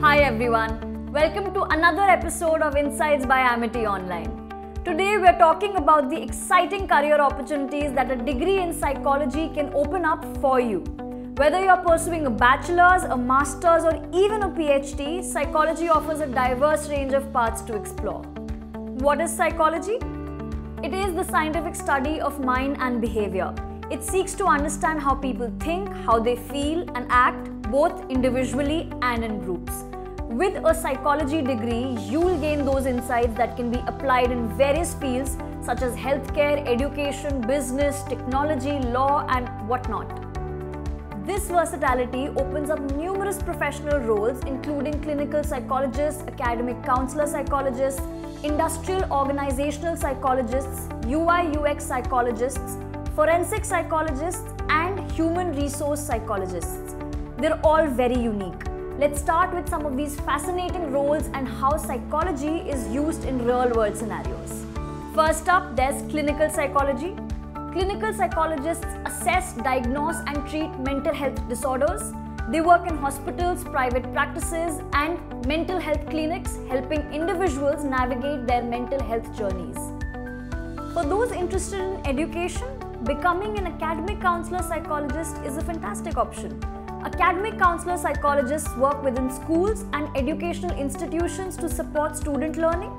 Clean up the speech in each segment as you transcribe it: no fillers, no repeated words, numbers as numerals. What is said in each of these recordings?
Hi everyone, welcome to another episode of Insights by Amity Online. Today we are talking about the exciting career opportunities that a degree in psychology can open up for you. Whether you are pursuing a bachelor's, a master's or even a PhD, psychology offers a diverse range of paths to explore. What is psychology? It is the scientific study of mind and behavior. It seeks to understand how people think, how they feel and act, both individually and in groups. With a psychology degree, you will gain those insights that can be applied in various fields such as healthcare, education, business, technology, law and whatnot. This versatility opens up numerous professional roles including clinical psychologists, academic counselor psychologists, industrial organizational psychologists, UI/UX psychologists, forensic psychologists and human resource psychologists. They're all very unique. Let's start with some of these fascinating roles and how psychology is used in real-world scenarios. First up, there's clinical psychology. Clinical psychologists assess, diagnose and treat mental health disorders. They work in hospitals, private practices and mental health clinics, helping individuals navigate their mental health journeys. For those interested in education, becoming an academic counselor psychologist is a fantastic option. Academic counselor psychologists work within schools and educational institutions to support student learning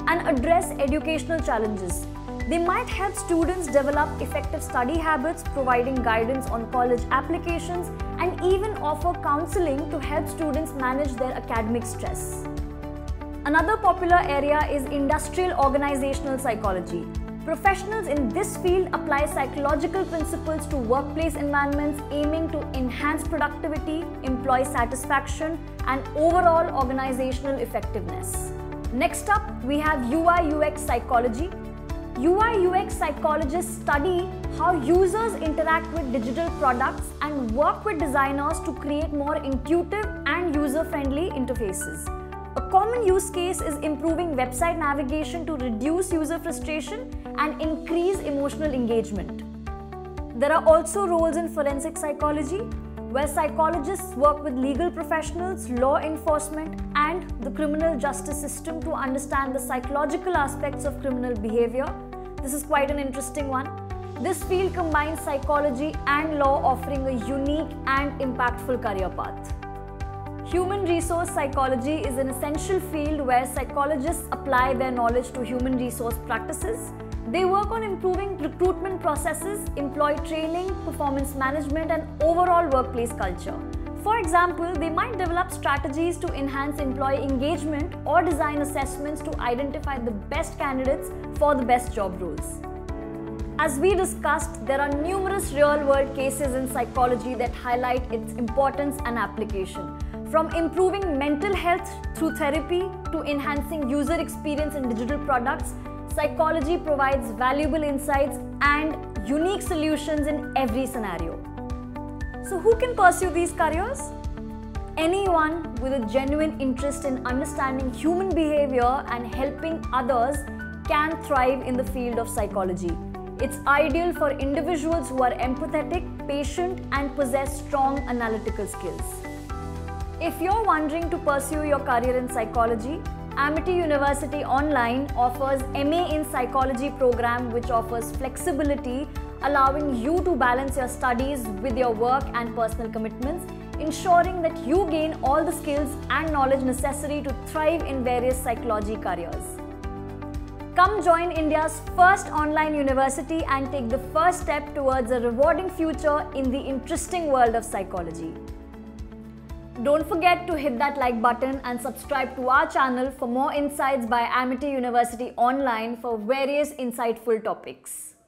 and address educational challenges. They might help students develop effective study habits, providing guidance on college applications, and even offer counseling to help students manage their academic stress. Another popular area is industrial organizational psychology. Professionals in this field apply psychological principles to workplace environments, aiming to enhance productivity, employee satisfaction, and overall organizational effectiveness. Next up, we have UI/UX psychology. UI/UX psychologists study how users interact with digital products and work with designers to create more intuitive and user-friendly interfaces. A common use case is improving website navigation to reduce user frustration and increase emotional engagement. There are also roles in forensic psychology, where psychologists work with legal professionals, law enforcement, and the criminal justice system to understand the psychological aspects of criminal behavior. This is quite an interesting one. This field combines psychology and law, offering a unique and impactful career path. Human resource psychology is an essential field where psychologists apply their knowledge to human resource practices. They work on improving recruitment processes, employee training, performance management, and overall workplace culture. For example, they might develop strategies to enhance employee engagement or design assessments to identify the best candidates for the best job roles. As we discussed, there are numerous real-world cases in psychology that highlight its importance and application. From improving mental health through therapy to enhancing user experience in digital products, psychology provides valuable insights and unique solutions in every scenario. So who can pursue these careers? Anyone with a genuine interest in understanding human behavior and helping others can thrive in the field of psychology. It's ideal for individuals who are empathetic, patient, and possess strong analytical skills. If you're wondering to pursue your career in psychology, Amity University Online offers MA in Psychology program, which offers flexibility, allowing you to balance your studies with your work and personal commitments, ensuring that you gain all the skills and knowledge necessary to thrive in various psychology careers. Come join India's first online university and take the first step towards a rewarding future in the interesting world of psychology. Don't forget to hit that like button and subscribe to our channel for more insights by Amity University Online for various insightful topics.